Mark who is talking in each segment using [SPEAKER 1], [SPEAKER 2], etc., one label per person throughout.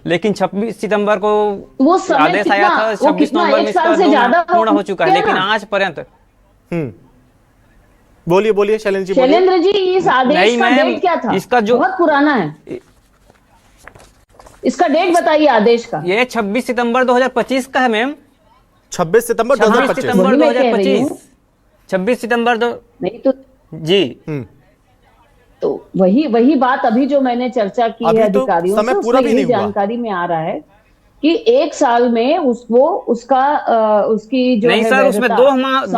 [SPEAKER 1] लेकिन 26 सितंबर को
[SPEAKER 2] वो समय
[SPEAKER 1] आदेश आया था, 26 नवंबर में इसका 2 माह पूर्ण हो चुका है, लेकिन आज पर्यंत।
[SPEAKER 3] बोलिए बोलिए शैलेंद्र जी,
[SPEAKER 2] शैलेंद्र जी, इस आदेश का डेट क्या था?
[SPEAKER 1] इसका जो
[SPEAKER 2] बहुत पुराना है, इसका डेट बताइए आदेश का।
[SPEAKER 1] ये 26 सितंबर 2025 का है मैम।
[SPEAKER 3] 26 सितंबर
[SPEAKER 1] 26 सितंबर 2025, 26 सितंबर
[SPEAKER 2] नहीं तो
[SPEAKER 1] जी।
[SPEAKER 2] तो वही बात अभी जो मैंने चर्चा की है
[SPEAKER 3] तो
[SPEAKER 2] अधिकारियों
[SPEAKER 3] समय
[SPEAKER 2] से,
[SPEAKER 3] पूरा भी नहीं हुआ।
[SPEAKER 2] जानकारी में आ रहा है कि 1 साल में उसकी जो
[SPEAKER 1] नहीं
[SPEAKER 2] है
[SPEAKER 1] सर, उसमें 2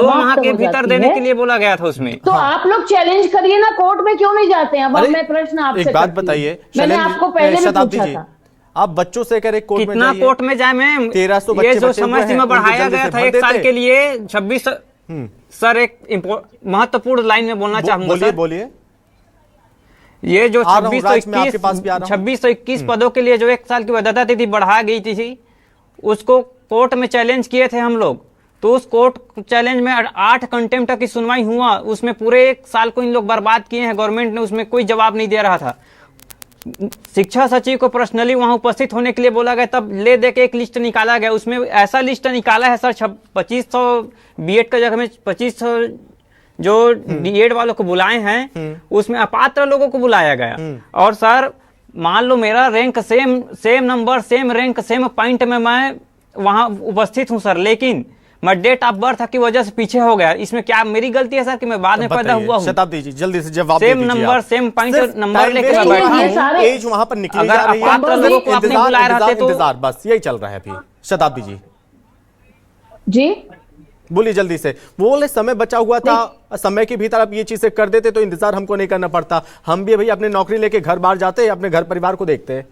[SPEAKER 1] माह के भीतर देने के लिए बोला गया था उसमें।
[SPEAKER 2] तो आप लोग चैलेंज करिए ना, कोर्ट में क्यों नहीं जाते हैं? अब मैं प्रश्न आपसे
[SPEAKER 3] एक बात बताइए,
[SPEAKER 2] मैंने आपको पहले भी पूछा था,
[SPEAKER 3] आप बच्चों से कह रहे कोर्ट में
[SPEAKER 1] कितना कोर्ट में जाए मैम?
[SPEAKER 3] 1300 बच्चे
[SPEAKER 1] ये जो समय सीमा बढ़ाया गया था 1 साल के लिए 26 सर, एक महत्वपूर्ण लाइन में बोलना चाहूंगा सर।
[SPEAKER 3] बोलिए।
[SPEAKER 1] ये जो 2621 पदों के लिए जो 1 साल की वैधता तिथि बढ़ाई गई थी, उसको कोर्ट में चैलेंज किए थे हम लोग। तो उस कोर्ट चैलेंज में 8 कंटेम्प्ट की सुनवाई हुआ, उसमें पूरे 1 साल को इन लोग बर्बाद किए हैं। गवर्नमेंट ने उसमें कोई जवाब नहीं दे रहा था। शिक्षा सचिव को पर्सनली वहां उपस्थित होने के लिए बोला गया, तब ले दे के एक लिस्ट निकाला गया। उसमें ऐसा लिस्ट निकाला है सर, 2500 बीएड का जगह में 2500 जो डीएड वालों को बुलाए हैं, उसमें अपात्र लोगों को बुलाया गया। और सर मान लो मेरा rank same number, same rank, same point में मैं वहां उपस्थित हूं सर, लेकिन मैं डेट ऑफ बर्थ की वजह से पीछे हो गया। इसमें क्या मेरी गलती है सर कि मैं बाद में पैदा हुआ हूं?
[SPEAKER 3] शताब्दी जी जल्दी से जवाब
[SPEAKER 1] same number, same point number लेके मैं बैठा हूं।
[SPEAKER 3] एज वहां पर निकली जा रही है,
[SPEAKER 1] अपात्र लोगों को आपने बुलाया रहते तो
[SPEAKER 3] इंतजार, बस यही चल रहा है अभी। शताब्दी
[SPEAKER 2] जी
[SPEAKER 3] बोलिए जल्दी से। वो बोले समय बचा हुआ था, समय के भीतर आप ये चीजें कर देते तो इंतजार हमको नहीं करना पड़ता, हम भी भाई अपने नौकरी लेके घर बाहर जाते, अपने घर परिवार को देखते।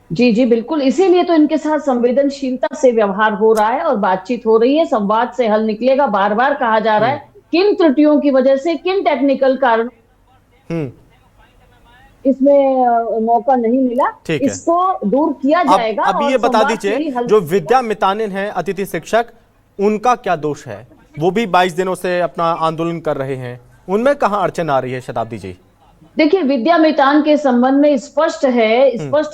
[SPEAKER 2] जी बिल्कुल, इसीलिए तो इनके साथ संवेदनशीलता से व्यवहार हो रहा है और बातचीत हो रही है, संवाद से हल निकलेगा। बार बार कहा जा रहा है किन त्रुटियों की वजह से, किन टेक्निकल कारण इसमें मौका नहीं मिला, इसको दूर किया जाएगा।
[SPEAKER 3] अभी ये बता दीजिए, जो विद्या मितानिन है अतिथि शिक्षक, उनका क्या दोष है? वो भी 22 दिनों से अपना आंदोलन कर रहे हैं, उनमें कहां अड़चन आ रही है शताब्दी जी?
[SPEAKER 2] देखिए, विद्या मितान के संबंध में स्पष्ट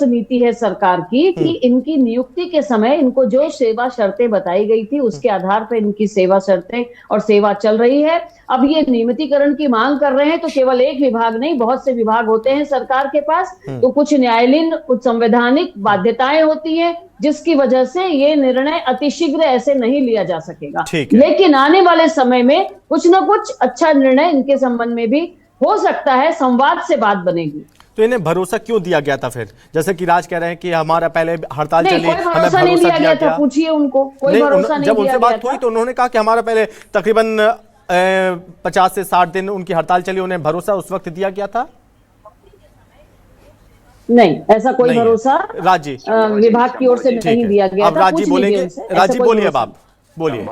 [SPEAKER 2] नीति है सरकार की कि इनकी नियुक्ति के समय इनको जो सेवा शर्तें बताई गई थी, उसके आधार पर इनकी सेवा शर्तें और सेवा चल रही है। अब ये नियमितीकरण की मांग कर रहे हैं, तो केवल एक विभाग नहीं, बहुत से विभाग होते हैं सरकार के पास, तो कुछ न्यायालयीन, कुछ संवैधानिक बाध्यताएं होती हैं, जिसकी वजह से ये निर्णय अतिशीघ्र ऐसे नहीं लिया जा सकेगा। लेकिन आने वाले समय में कुछ न कुछ अच्छा निर्णय इनके संबंध में भी हो सकता है, संवाद से बात बनेगी।
[SPEAKER 3] तो इन्हें भरोसा क्यों दिया गया था फिर? जैसे कि राज कह रहे हैं कि हमारा पहले हड़ताल चली, हमें भरोसा नहीं दिया गया था।
[SPEAKER 2] पूछिए उनको, कोई भरोसा नहीं।
[SPEAKER 3] जब उनसे बात हुई तो उन्होंने कहा कि हमारा पहले तकरीबन 50 से 60 दिन उनकी हड़ताल चली, उन्हें भरोसा उस वक्त दिया गया था?
[SPEAKER 2] नहीं, ऐसा कोई भरोसा
[SPEAKER 3] राजी
[SPEAKER 2] विभाग की ओर से नहीं दिया गया था।
[SPEAKER 3] राजी बोलेंगे, राजी बोलिए, अब आप बोलिए।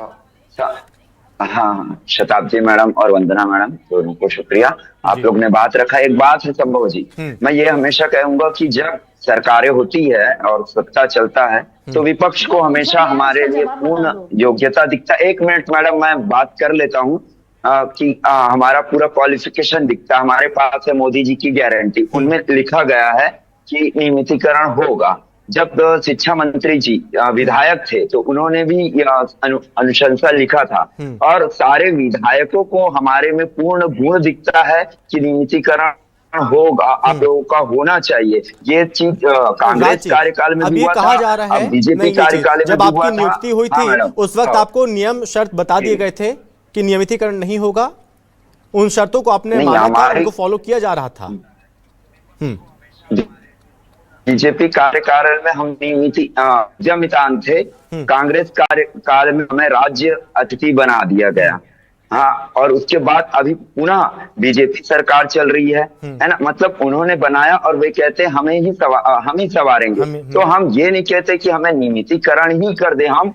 [SPEAKER 4] हाँ, शताब्दी मैडम और वंदना मैडम दोनों को शुक्रिया, आप लोग ने बात रखा। एक बात है संभव जी, मैं ये हमेशा कहूंगा कि जब सरकारें होती है और सत्ता चलता है तो विपक्ष को हमेशा हमारे लिए पूर्ण योग्यता दिखता है। 1 मिनट मैडम, मैं बात कर लेता हूँ कि हमारा पूरा क्वालिफिकेशन दिखता है। हमारे पास है मोदी जी की गारंटी, उनमें लिखा गया है कि नियमितीकरण होगा। जब शिक्षा मंत्री जी विधायक थे तो उन्होंने भी अनुशंसा लिखा था, और सारे विधायकों को हमारे में पूर्ण गुण दिखता है कि नियमितीकरण होगा, आप लोगों का होना चाहिए। ये चीज कांग्रेस कार्यकाल में भी हुआ
[SPEAKER 3] कहा जा रहा है,
[SPEAKER 4] बीजेपी कार्यकाल में
[SPEAKER 3] जब आपकी नियुक्ति हुई थी उस वक्त आपको नियम शर्त बता दिए गए थे कि नियमितीकरण नहीं होगा, उन शर्तों को आपने माना था, उनको फॉलो किया जा रहा था।
[SPEAKER 4] बीजेपी कार्यकाल में हम नियमितान थे, कांग्रेस कार्यकाल में हमें राज्य अतिथि बना दिया गया। हाँ, और उसके बाद अभी पुनः बीजेपी सरकार चल रही है ना, मतलब उन्होंने बनाया और वे कहते हैं हम ही सवारेंगे। तो हम ये नहीं कहते कि हमें नियमितीकरण ही कर दे, हम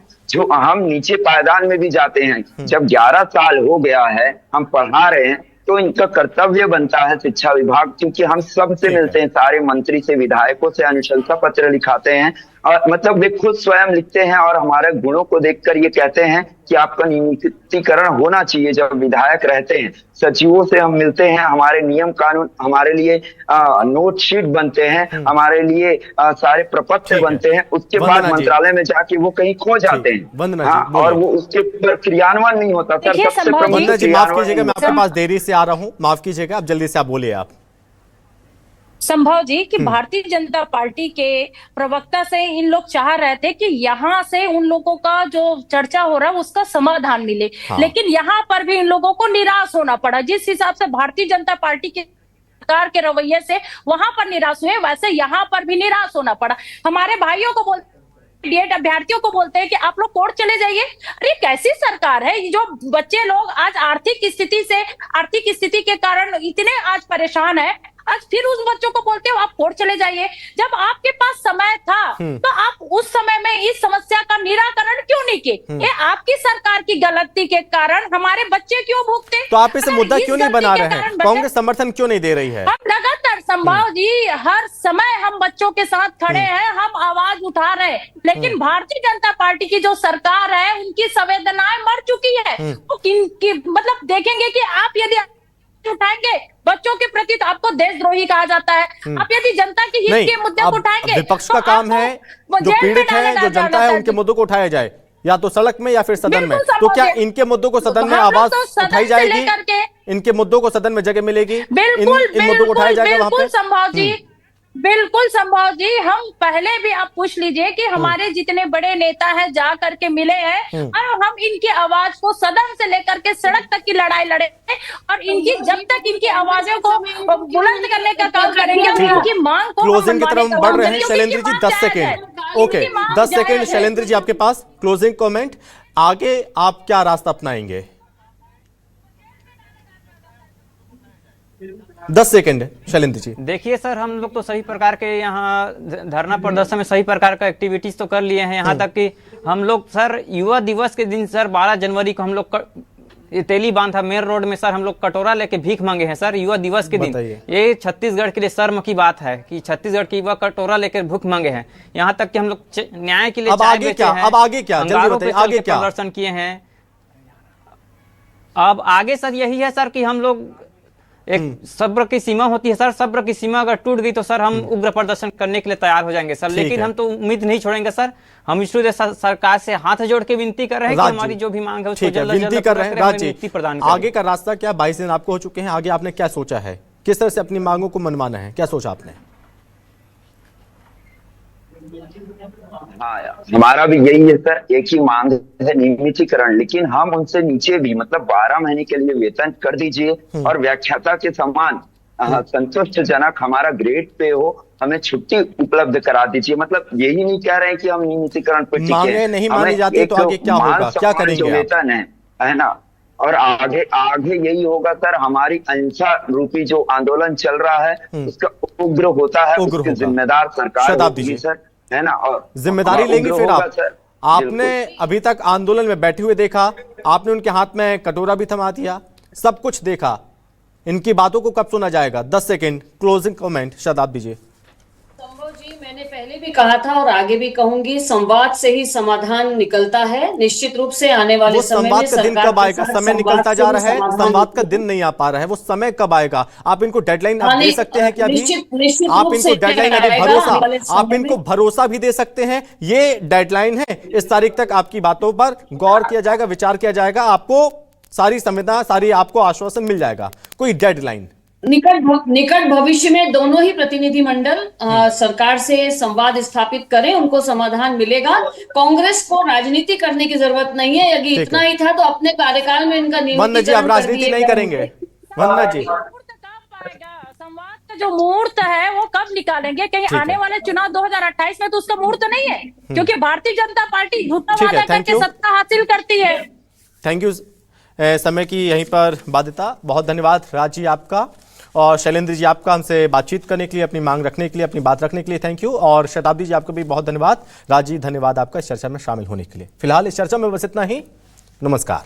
[SPEAKER 4] नीचे पायदान में भी जाते हैं। जब 11 साल हो गया है हम पढ़ा रहे हैं, तो इनका कर्तव्य बनता है शिक्षा विभाग, क्योंकि हम सबसे मिलते हैं, सारे मंत्री से, विधायकों से अनुशंसा पत्र लिखाते हैं, मतलब वे खुद स्वयं लिखते हैं और हमारे गुणों को देखकर ये कहते हैं कि आपका नियमितीकरण होना चाहिए। जब विधायक रहते हैं, सचिवों से हम मिलते हैं, हमारे नियम कानून हमारे लिए नोट शीट बनते हैं, हमारे लिए सारे प्रपत्र बनते हैं, उसके बाद मंत्रालय में जाके वो कहीं खो जाते हैं। हाँ, और वो उसके ऊपर क्रियान्वयन नहीं होता सर। सबसे प्रमुख
[SPEAKER 3] माफ कीजिएगा, मैं आपके पास देरी से आ रहा हूँ, माफ कीजिएगा, आप जल्दी से आप बोलिए। आप
[SPEAKER 5] संभव जी कि भारतीय जनता पार्टी के प्रवक्ता से इन लोग चाह रहे थे कि यहाँ से उन लोगों का जो चर्चा हो रहा है उसका समाधान मिले। हाँ। लेकिन यहाँ पर भी इन लोगों को निराश होना पड़ा। जिस हिसाब से भारतीय जनता पार्टी के सरकार के रवैये से वहां पर निराश हुए, वैसे यहाँ पर भी निराश होना पड़ा। हमारे भाइयों को बीएड अभ्यर्थियों को बोलते हैं कि आप लोग कोर्ट चले जाइए। अरे कैसी सरकार है जो बच्चे लोग आज आर्थिक स्थिति के कारण इतने आज परेशान है, आज फिर उस बच्चों को बोलते हो आप कोर्ट चले जाइए। जब आपके पास समय था तो आप उस समय में इस समस्या का निराकरण क्यों नहीं किए? ये आपकी सरकार की गलती के कारण हमारे बच्चे क्यों भुगते?
[SPEAKER 3] तो आप इस मुद्दा क्यों नहीं बना रहे हैं? कांग्रेस समर्थन क्यों नहीं दे रही है?
[SPEAKER 5] हम लगातार संभव जी हर समय हम बच्चों के साथ खड़े हैं, हम आवाज उठा रहे हैं, लेकिन भारतीय जनता पार्टी की जो सरकार है उनकी संवेदनाएं मर चुकी है। वो मतलब देखेंगे कि आप यदि उठाएंगे बच्चों के प्रति तो आपको देशद्रोही कहा जाता है। आप यदि जनता के हित के मुद्दे को उठाएंगे,
[SPEAKER 3] विपक्ष का काम है जो पीड़ित है, जो जनता है, उनके मुद्दों को उठाया जाए, या तो सड़क में या फिर सदन में। तो क्या इनके मुद्दों को सदन में आवाज उठाई जाएगी? इनके मुद्दों को सदन में जगह मिलेगी? इन मुद्दों को उठाया जाएगा वहां पे?
[SPEAKER 5] संभव जी, बिल्कुल संभव जी। हम पहले भी आप पूछ लीजिए कि हमारे जितने बड़े नेता हैं जा करके मिले हैं और हम इनकी आवाज को सदन से लेकर के सड़क तक की लड़ाई लड़े और इनकी जब तक इनकी आवाजों को बुलंद करने का काम करेंगे, इनकी मांग को
[SPEAKER 3] क्लोजिंग की तरफ बढ़ रहे हैं। Shailendra ji 10 second, okay 10 second Shailendra ji आपके पास क्लोजिंग कमेंट। आगे आप क्या रास्ता अपनाएंगे? 10 सेकंड शैलेंद्र जी।
[SPEAKER 1] देखिए सर, हम लोग तो सभी प्रकार के यहाँ धरना प्रदर्शन में सभी प्रकार का एक्टिविटीज तो कर लिए हैं। यहाँ तक कि हम लोग सर युवा दिवस के दिन सर 12 जनवरी को हम लोग तेली बांध था मेन रोड में सर हम लोग कटोरा लेके भीख मांगे हैं सर युवा दिवस के दिन। ये छत्तीसगढ़ के लिए शर्म की बात है कि छत्तीसगढ़ की युवा कटोरा लेकर भूख मांगे हैं। यहाँ तक कि हम लोग न्याय के लिए चाय बेचे हैं।
[SPEAKER 3] अब आगे क्या आगे क्या
[SPEAKER 1] प्रदर्शन किए हैं? अब आगे सर यही है सर कि हम लोग एक सब्र की सीमा होती है सर, सब्र की सीमा अगर टूट गई तो सर हम उग्र प्रदर्शन करने के लिए तैयार हो जाएंगे सर। लेकिन हम तो उम्मीद नहीं छोड़ेंगे सर। हम इसलिए सरकार से हाथ जोड़ के विनती कर रहे हैं कि हमारी जो भी मांग है उसको जल्द से जल्द पूरा करें, हमें मुक्ति प्रदान करें।
[SPEAKER 3] आगे का रास्ता क्या? 22 दिन आपको हो चुके हैं, आगे आपने क्या सोचा है? किस तरह से अपनी मांगों को मनवाना है? क्या सोचा आपने?
[SPEAKER 4] हाँ, हमारा भी यही है सर, एक ही मांग है नियमितीकरण। लेकिन हम उनसे नीचे भी मतलब 12 महीने के लिए वेतन कर दीजिए और व्याख्याता के समान संतुष्टजनक हमारा ग्रेड पे हो, हमें छुट्टी उपलब्ध करा दीजिए। मतलब यही नहीं कह रहे हैं कि हम नियमितीकरण पर
[SPEAKER 3] मांगे नहीं मानी जाती तो आगे क्या होगा, क्या करेंगे? जो
[SPEAKER 4] वेतन है ना, और आगे यही होगा सर। हमारी अहिंसा रूपी जो आंदोलन चल रहा है उसका उग्र होता है, उसके जिम्मेदार सरकार होगी सर, है ना। और
[SPEAKER 3] जिम्मेदारी लेंगे फिर आपने अभी तक आंदोलन में बैठे हुए देखा, आपने उनके हाथ में कटोरा भी थमा दिया, सब कुछ देखा, इनकी बातों को कब सुना जाएगा? 10 सेकंड क्लोजिंग कमेंट शताब्दी दीजिए।
[SPEAKER 2] संभव जी, मैंने पहले भी कहा था और आगे भी कहूंगी, संवाद से ही समाधान निकलता है। निश्चित रूप से आने वाले समय में
[SPEAKER 3] का दिन कब आएगा? समय निकलता जा रहा है, संवाद का दिन नहीं आ पा रहा है, वो समय कब आएगा? आप इनको डेडलाइन दे सकते हैं कि अभी आप इनको डेडलाइन आप इनको भरोसा भी दे सकते हैं ये डेडलाइन है, इस तारीख तक आपकी बातों पर गौर किया जाएगा, विचार किया जाएगा, आपको सारी संवेदना, सारी आपको आश्वासन मिल जाएगा? कोई डेडलाइन?
[SPEAKER 2] निकट भविष्य में दोनों ही प्रतिनिधिमंडल सरकार से संवाद स्थापित करें, उनको समाधान मिलेगा। कांग्रेस को राजनीति करने की जरूरत नहीं है। यदि इतना ही था तो अपने कार्यकाल में इनका
[SPEAKER 3] वंदना जी आप राजनीति नहीं करेंगे? वंदना जी
[SPEAKER 5] संवाद का जो मुहूर्त है वो कब निकालेंगे? कहीं आने वाले चुनाव 2028 में तो उसका मुहूर्त नहीं है, क्योंकि भारतीय जनता पार्टी झूठा वादा करके सत्ता हासिल करती है।
[SPEAKER 3] Thank you. समय की यहीं पर बाध्यता। बहुत धन्यवाद राज जी आपका और शैलेंद्र जी आपका हमसे बातचीत करने के लिए, अपनी मांग रखने के लिए, अपनी बात रखने के लिए थैंक यू। और शताब्दी जी आपको भी बहुत धन्यवाद। राज जी धन्यवाद आपका इस चर्चा में शामिल होने के लिए। फिलहाल इस चर्चा में बस इतना ही। नमस्कार।